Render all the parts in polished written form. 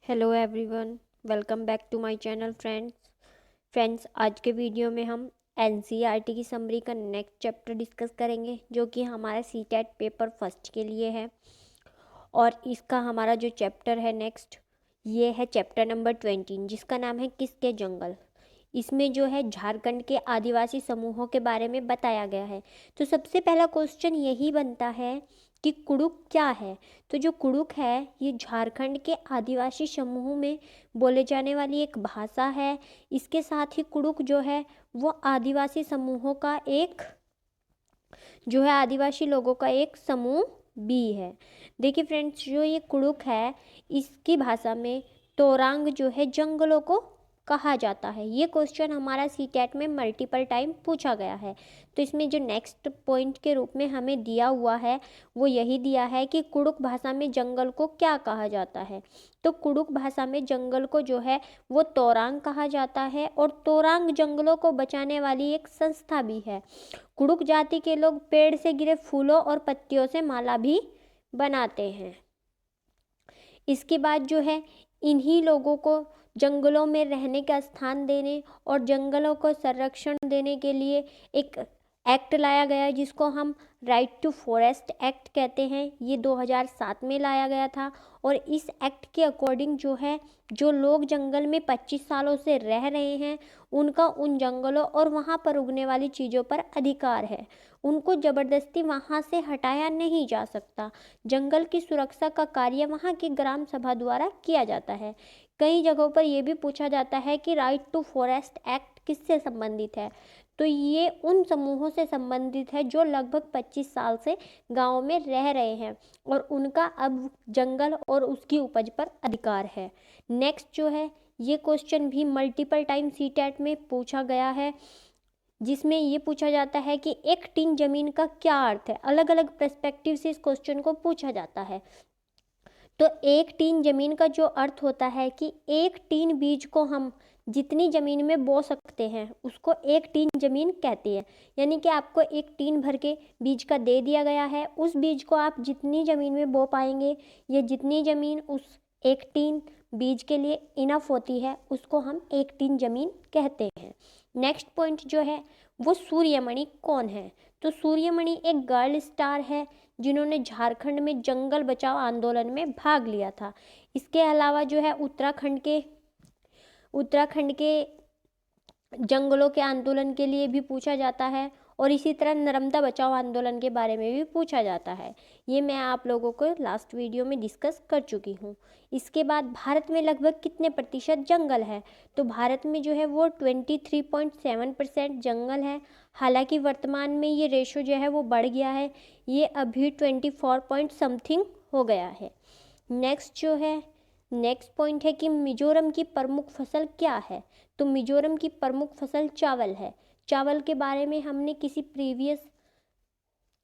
Hello everyone, welcome back to my channel friends. आज के video में हम एनसीईआरटी की समरी का नेक्स्ट चैप्टर डिस्कस करेंगे, जो कि हमारा सीटेट पेपर फर्स्ट के लिए है। और इसका हमारा जो चैप्टर है नेक्स्ट, ये है चैप्टर नंबर 20, जिसका नाम है किसके जंगल। इसमें जो है झारखंड के आदिवासी समूहों के बारे में बताया गया है। तो सबसे पहला क्वेश्चन यही बनता है कि कुडुख क्या है। तो जो कुडुख है, ये झारखंड के आदिवासी समूह में बोले जाने वाली एक भाषा है। इसके साथ ही कुडुख जो है वो आदिवासी समूहों का एक जो है आदिवासी लोगों का एक समूह भी है। देखिए फ्रेंड्स, जो ये कुडुख है, इसकी भाषा में तोरांग जो है जंगलों को कहा जाता है। ये क्वेश्चन हमारा सीटेट में मल्टीपल टाइम पूछा गया है। तो इसमें जो नेक्स्ट पॉइंट के रूप में हमें दिया हुआ है वो यही दिया है कि कुडुख भाषा में जंगल को क्या कहा जाता है। तो कुडुख भाषा में जंगल को जो है वो तोरांग कहा जाता है, और तोरांग जंगलों को बचाने वाली एक संस्था भी है। कुडुख जाति के लोग पेड़ से गिरे फूलों और पत्तियों से माला भी बनाते हैं। इसके बाद जो है इन्हीं लोगों को जंगलों में रहने का स्थान देने और जंगलों को संरक्षण देने के लिए एक एक्ट लाया गया, जिसको हम राइट टू फॉरेस्ट एक्ट कहते हैं। ये 2007 में लाया गया था। और इस एक्ट के अकॉर्डिंग जो है, जो लोग जंगल में 25 सालों से रह रहे हैं, उनका उन जंगलों और वहाँ पर उगने वाली चीज़ों पर अधिकार है। उनको ज़बरदस्ती वहाँ से हटाया नहीं जा सकता। जंगल की सुरक्षा का कार्य वहाँ की ग्राम सभा द्वारा किया जाता है। कई जगहों पर यह भी पूछा जाता है कि राइट टू फॉरेस्ट एक्ट किससे संबंधित है। तो ये उन समूहों से संबंधित है जो लगभग 25 साल से गाँव में रह रहे हैं और उनका अब जंगल और उसकी उपज पर अधिकार है। नेक्स्ट जो है, ये क्वेश्चन भी मल्टीपल टाइम सीटेट में पूछा गया है, जिसमें ये पूछा जाता है कि एक टीन जमीन का क्या अर्थ है। अलग अलग पर्सपेक्टिव से इस क्वेश्चन को पूछा जाता है। तो एक टीन जमीन का जो अर्थ होता है कि एक टीन बीज को हम जितनी ज़मीन में बो सकते हैं उसको एक टीन ज़मीन कहती है। यानी कि आपको एक टीन भर के बीज का दे दिया गया है, उस बीज को आप जितनी ज़मीन में बो पाएंगे या जितनी ज़मीन उस एक टीन बीज के लिए इनफ होती है, उसको हम एक टीन ज़मीन कहते हैं। नेक्स्ट पॉइंट जो है वो सूर्यमणि कौन है। तो सूर्यमणि एक गर्ल स्टार है जिन्होंने झारखंड में जंगल बचाओ आंदोलन में भाग लिया था। इसके अलावा जो है उत्तराखंड के जंगलों के आंदोलन के लिए भी पूछा जाता है, और इसी तरह नर्मदा बचाओ आंदोलन के बारे में भी पूछा जाता है। ये मैं आप लोगों को लास्ट वीडियो में डिस्कस कर चुकी हूँ। इसके बाद भारत में लगभग कितने प्रतिशत जंगल है। तो भारत में जो है वो 23.7% जंगल है। हालांकि वर्तमान में ये रेशो जो है वो बढ़ गया है, ये अभी 24 पॉइंट समथिंग हो गया है। नेक्स्ट पॉइंट है कि मिजोरम की प्रमुख फसल क्या है। तो मिजोरम की प्रमुख फसल चावल है। चावल के बारे में हमने किसी प्रीवियस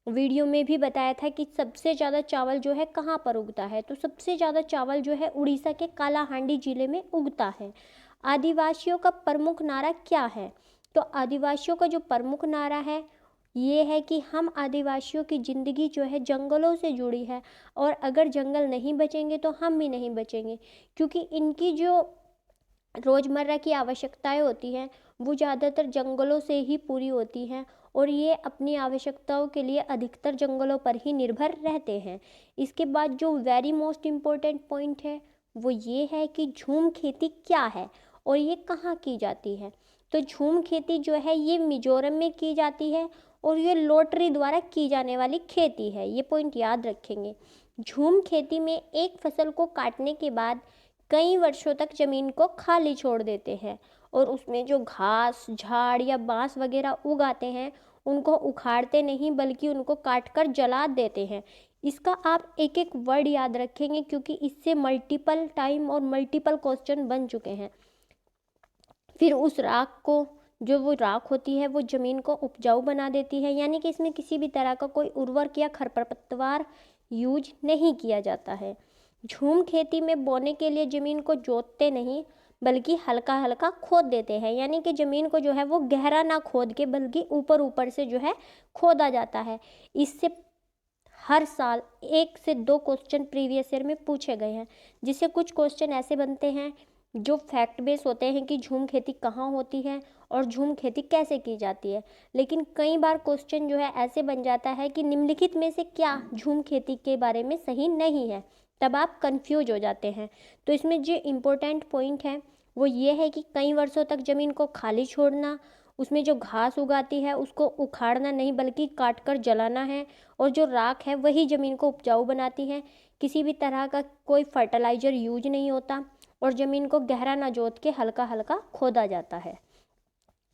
वीडियो में भी बताया था कि सबसे ज़्यादा चावल जो है कहाँ पर उगता है। तो सबसे ज़्यादा चावल जो है उड़ीसा के कालाहांडी जिले में उगता है। आदिवासियों का प्रमुख नारा क्या है। तो आदिवासियों का जो प्रमुख नारा है ये है कि हम आदिवासियों की ज़िंदगी जो है जंगलों से जुड़ी है, और अगर जंगल नहीं बचेंगे तो हम भी नहीं बचेंगे, क्योंकि इनकी जो रोज़मर्रा की आवश्यकताएं होती हैं वो ज़्यादातर जंगलों से ही पूरी होती हैं, और ये अपनी आवश्यकताओं के लिए अधिकतर जंगलों पर ही निर्भर रहते हैं। इसके बाद जो वेरी मोस्ट इम्पोर्टेंट पॉइंट है वो ये है कि झूम खेती क्या है और ये कहाँ की जाती है। तो झूम खेती जो है ये मिजोरम में की जाती है, और ये लॉटरी द्वारा की जाने वाली खेती है। ये पॉइंट याद रखेंगे। झूम खेती में एक फसल को काटने के बाद कई वर्षों तक ज़मीन को खाली छोड़ देते हैं, और उसमें जो घास झाड़ या बांस वगैरह उगाते हैं उनको उखाड़ते नहीं, बल्कि उनको काटकर जला देते हैं। इसका आप एक एक वर्ड याद रखेंगे, क्योंकि इससे मल्टीपल टाइम और मल्टीपल क्वेश्चन बन चुके हैं। फिर उस राख को, जो वो राख होती है वो ज़मीन को उपजाऊ बना देती है, यानी कि इसमें किसी भी तरह का कोई उर्वरक या खरपतवार यूज नहीं किया जाता है। झूम खेती में बोने के लिए ज़मीन को जोतते नहीं, बल्कि हल्का हल्का खोद देते हैं। यानी कि ज़मीन को जो है वो गहरा ना खोद के, बल्कि ऊपर ऊपर से जो है खोदा जाता है। इससे हर साल 1 से 2 क्वेश्चन प्रीवियस ईयर में पूछे गए हैं, जिससे कुछ क्वेश्चन ऐसे बनते हैं जो फैक्ट बेस होते हैं कि झूम खेती कहाँ होती है और झूम खेती कैसे की जाती है। लेकिन कई बार क्वेश्चन जो है ऐसे बन जाता है कि निम्नलिखित में से क्या झूम खेती के बारे में सही नहीं है, तब आप कंफ्यूज हो जाते हैं। तो इसमें जो इम्पोर्टेंट पॉइंट है वो ये है कि कई वर्षों तक ज़मीन को खाली छोड़ना, उसमें जो घास उगाती है उसको उखाड़ना नहीं बल्कि काट कर जलाना है, और जो राख है वही ज़मीन को उपजाऊ बनाती है। किसी भी तरह का कोई फर्टिलाइज़र यूज नहीं होता और ज़मीन को गहरा न जोत के हल्का हल्का खोदा जाता है।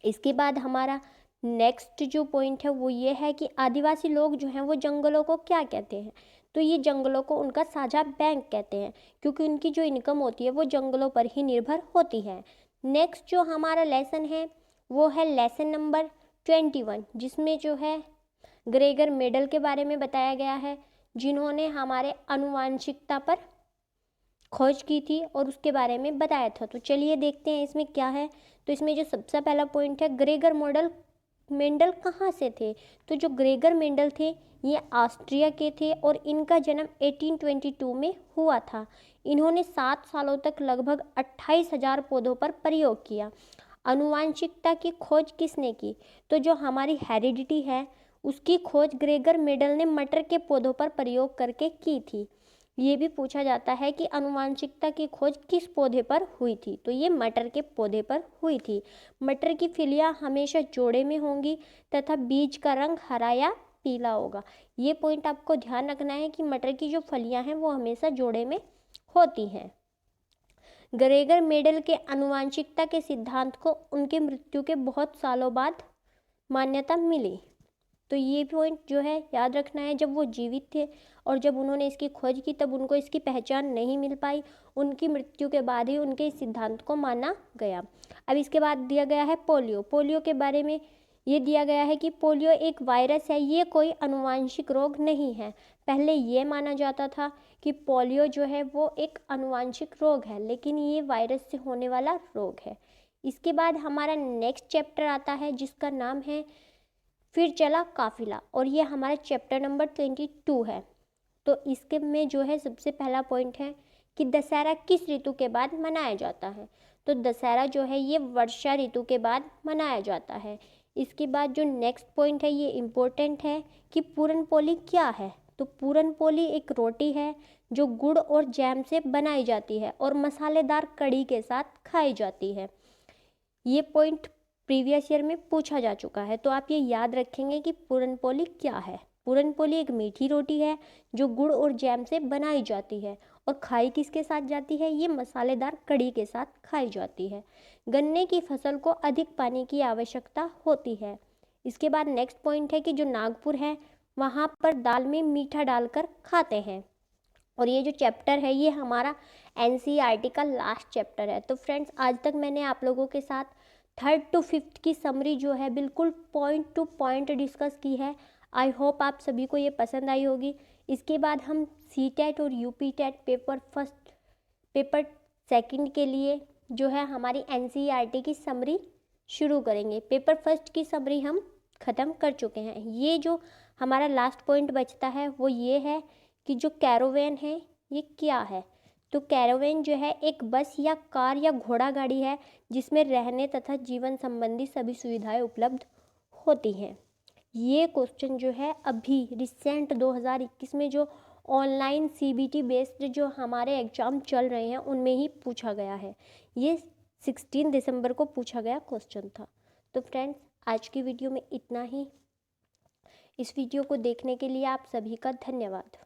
इसके बाद हमारा नेक्स्ट जो पॉइंट है वो ये है कि आदिवासी लोग जो हैं वो जंगलों को क्या कहते हैं। तो ये जंगलों को उनका साझा बैंक कहते हैं, क्योंकि उनकी जो इनकम होती है वो जंगलों पर ही निर्भर होती है। नेक्स्ट जो हमारा लेसन है वो है लेसन नंबर 21, जिसमें जो है ग्रेगर मेडल के बारे में बताया गया है, जिन्होंने हमारे आनुवांशिकता पर खोज की थी और उसके बारे में बताया था। तो चलिए देखते हैं इसमें क्या है। तो इसमें जो सबसे पहला पॉइंट है, ग्रेगर मेंडल कहाँ से थे। तो जो ग्रेगर मेंडल थे ये ऑस्ट्रिया के थे और इनका जन्म 1822 में हुआ था। इन्होंने 7 सालों तक लगभग 28,000 पौधों पर प्रयोग किया। आनुवांशिकता की खोज किसने की। तो जो हमारी हेरिडिटी है उसकी खोज ग्रेगर मेडल ने मटर के पौधों पर प्रयोग करके की थी। ये भी पूछा जाता है कि आनुवांशिकता की खोज किस पौधे पर हुई थी। तो ये मटर के पौधे पर हुई थी। मटर की फलियां हमेशा जोड़े में होंगी तथा बीज का रंग हरा या पीला होगा। ये पॉइंट आपको ध्यान रखना है कि मटर की जो फलियां हैं वो हमेशा जोड़े में होती हैं। ग्रेगर मेडल के आनुवांशिकता के सिद्धांत को उनकी मृत्यु के बहुत सालों बाद मान्यता मिली। तो ये पॉइंट जो है याद रखना है, जब वो जीवित थे और जब उन्होंने इसकी खोज की तब उनको इसकी पहचान नहीं मिल पाई। उनकी मृत्यु के बाद ही उनके इस सिद्धांत को माना गया। अब इसके बाद दिया गया है पोलियो। पोलियो के बारे में ये दिया गया है कि पोलियो एक वायरस है, ये कोई आनुवांशिक रोग नहीं है। पहले ये माना जाता था कि पोलियो जो है वो एक आनुवांशिक रोग है, लेकिन ये वायरस से होने वाला रोग है। इसके बाद हमारा नेक्स्ट चैप्टर आता है जिसका नाम है फिर चला काफिला, और ये हमारा चैप्टर नंबर 22 है। तो इसके में जो है सबसे पहला पॉइंट है कि दशहरा किस ऋतु के बाद मनाया जाता है। तो दशहरा जो है ये वर्षा ऋतु के बाद मनाया जाता है। इसके बाद जो नेक्स्ट पॉइंट है ये इम्पोर्टेंट है कि पूरन पोली क्या है। तो पूरन पोली एक रोटी है जो गुड़ और जैम से बनाई जाती है और मसालेदार कढ़ी के साथ खाई जाती है। ये पॉइंट प्रीवियस ईयर में पूछा जा चुका है, तो आप ये याद रखेंगे कि पूरन पोली क्या है। पूरन पोली एक मीठी रोटी है जो गुड़ और जैम से बनाई जाती है और खाई किसके साथ जाती है, ये मसालेदार कढ़ी के साथ खाई जाती है। गन्ने की फसल को अधिक पानी की आवश्यकता होती है। इसके बाद नेक्स्ट पॉइंट है कि जो नागपुर है वहाँ पर दाल में मीठा डालकर खाते हैं। और ये जो चैप्टर है ये हमारा NCERT का लास्ट चैप्टर है। तो फ्रेंड्स आज तक मैंने आप लोगों के साथ 3rd to 5th की समरी जो है बिल्कुल पॉइंट टू पॉइंट डिस्कस की है। आई होप आप सभी को ये पसंद आई होगी। इसके बाद हम CTET और UPTET पेपर सेकंड के लिए जो है हमारी NCERT की समरी शुरू करेंगे। पेपर फर्स्ट की समरी हम ख़त्म कर चुके हैं। ये जो हमारा लास्ट पॉइंट बचता है वो ये है कि जो कैरावेन है ये क्या है। तो कैरावेन जो है एक बस या कार या घोड़ा गाड़ी है जिसमें रहने तथा जीवन संबंधी सभी सुविधाएं उपलब्ध होती हैं। ये क्वेश्चन जो है अभी रिसेंट 2021 में जो ऑनलाइन CBT बेस्ड जो हमारे एग्ज़ाम चल रहे हैं उनमें ही पूछा गया है। ये 16 दिसंबर को पूछा गया क्वेश्चन था। तो फ्रेंड्स आज की वीडियो में इतना ही। इस वीडियो को देखने के लिए आप सभी का धन्यवाद।